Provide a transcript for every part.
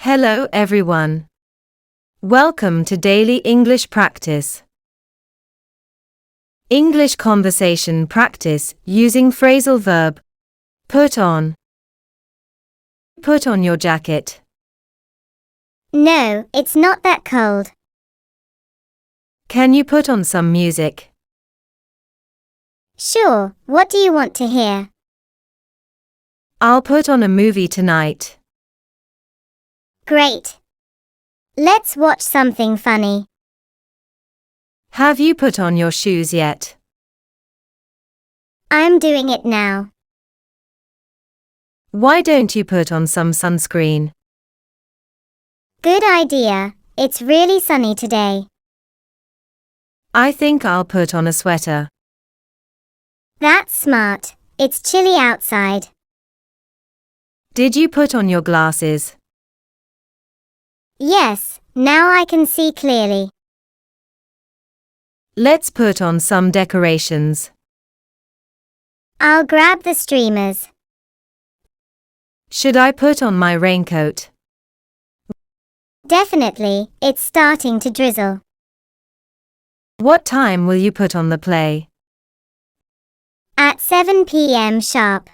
Hello everyone. Welcome to Daily English Practice. English conversation practice using phrasal verb. Put on. Put on your jacket. No, it's not that cold. Can you put on some music? Sure, what do you want to hear? I'll put on a movie tonight. Great. Let's watch something funny. Have you put on your shoes yet? I'm doing it now. Why don't you put on some sunscreen? Good idea, it's really sunny today. I think I'll put on a sweater. That's smart, it's chilly outside. Did you put on your glasses? Yes, now I can see clearly. Let's put on some decorations. I'll grab the streamers. Should I put on my raincoat? Definitely, it's starting to drizzle. What time will you put on the play? At 7 p.m. sharp.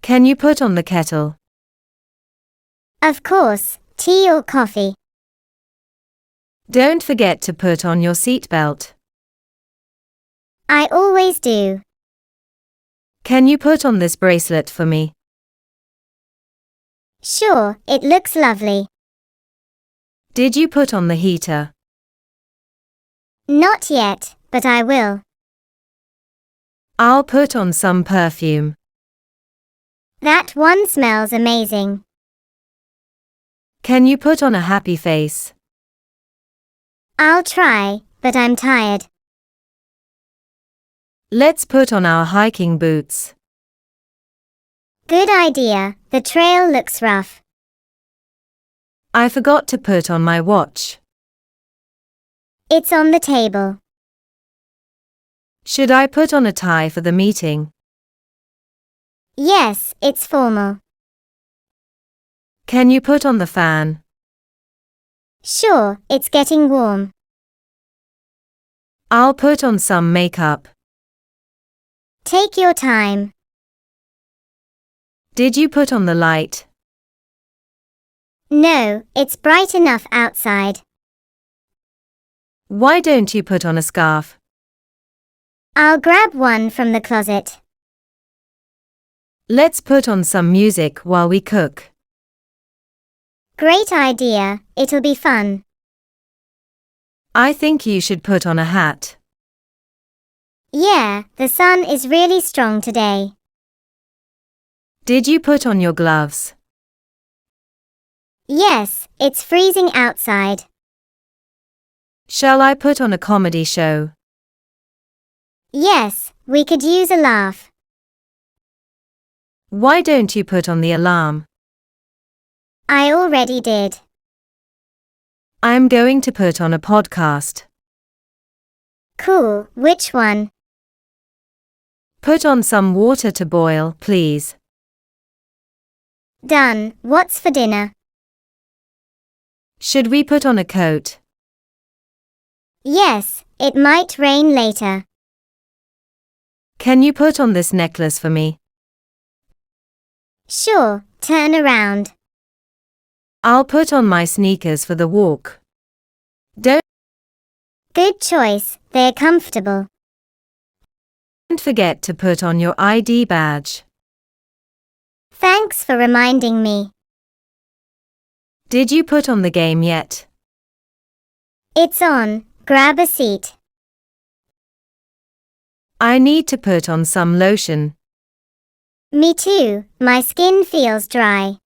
Can you put on the kettle? Of course, tea or coffee. Don't forget to put on your seatbelt. I always do. Can you put on this bracelet for me? Sure, it looks lovely. Did you put on the heater? Not yet, but I will. I'll put on some perfume. That one smells amazing. Can you put on a happy face? I'll try, but I'm tired. Let's put on our hiking boots. Good idea, the trail looks rough. I forgot to put on my watch. It's on the table. Should I put on a tie for the meeting? Yes, it's formal. Can you put on the fan? Sure, it's getting warm. I'll put on some makeup. Take your time. Did you put on the light? No, it's bright enough outside. Why don't you put on a scarf? I'll grab one from the closet. Let's put on some music while we cook. Great idea, it'll be fun. I think you should put on a hat. Yeah, the sun is really strong today. Did you put on your gloves? Yes, it's freezing outside. Shall I put on a comedy show? Yes, we could use a laugh. Why don't you put on the alarm? I already did. I'm going to put on a podcast. Cool, which one? Put on some water to boil, please. Done, what's for dinner? Should we put on a coat? Yes, it might rain later. Can you put on this necklace for me? Sure, turn around. I'll put on my sneakers for the walk. Don't Good choice, they're comfortable. forget to put on your ID badge. Thanks for reminding me. Did you put on the game yet? It's on, grab a seat. I need to put on some lotion. Me too, my skin feels dry.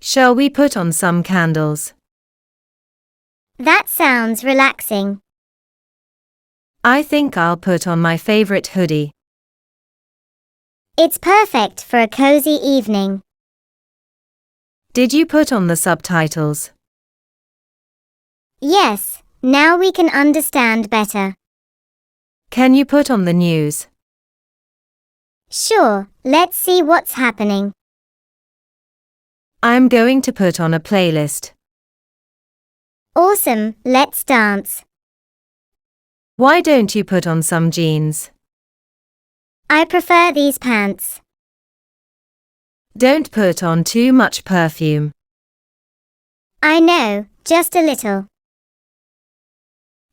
Shall we put on some candles? That sounds relaxing. I think I'll put on my favorite hoodie. It's perfect for a cozy evening. Did you put on the subtitles? Yes, now we can understand better. Can you put on the news? Sure, let's see what's happening. I'm going to put on a playlist. Awesome, let's dance. Why don't you put on some jeans? I prefer these pants. Don't put on too much perfume. I know, just a little.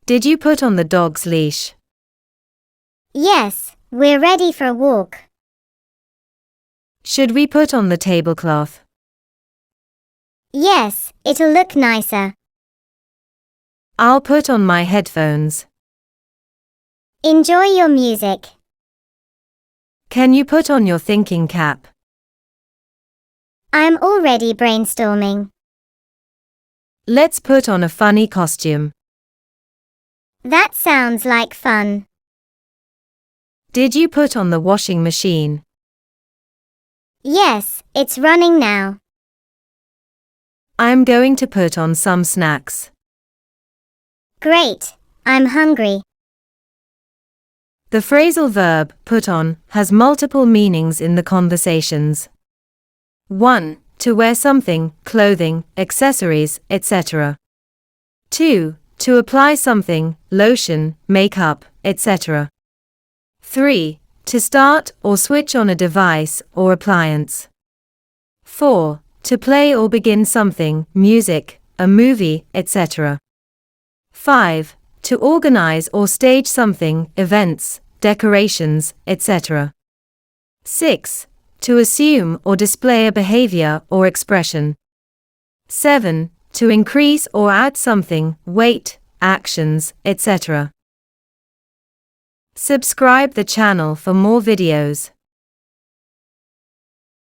Did you put on the dog's leash? Yes, we're ready for a walk. Should we put on the tablecloth? Yes, it'll look nicer. I'll put on my headphones. Enjoy your music. Can you put on your thinking cap? I'm already brainstorming. Let's put on a funny costume. That sounds like fun. Did you put on the washing machine? Yes, it's running now. I'm going to put on some snacks. Great, I'm hungry. The phrasal verb, put on, has multiple meanings in the conversations. 1. To wear something, clothing, accessories, etc. 2. To apply something, lotion, makeup, etc. 3. To start or switch on a device or appliance. 4. To play or begin something, music, a movie, etc. 5. To organize or stage something, events, decorations, etc. 6. To assume or display a behavior or expression. 7. To increase or add something, weight, actions, etc. Subscribe the channel for more videos.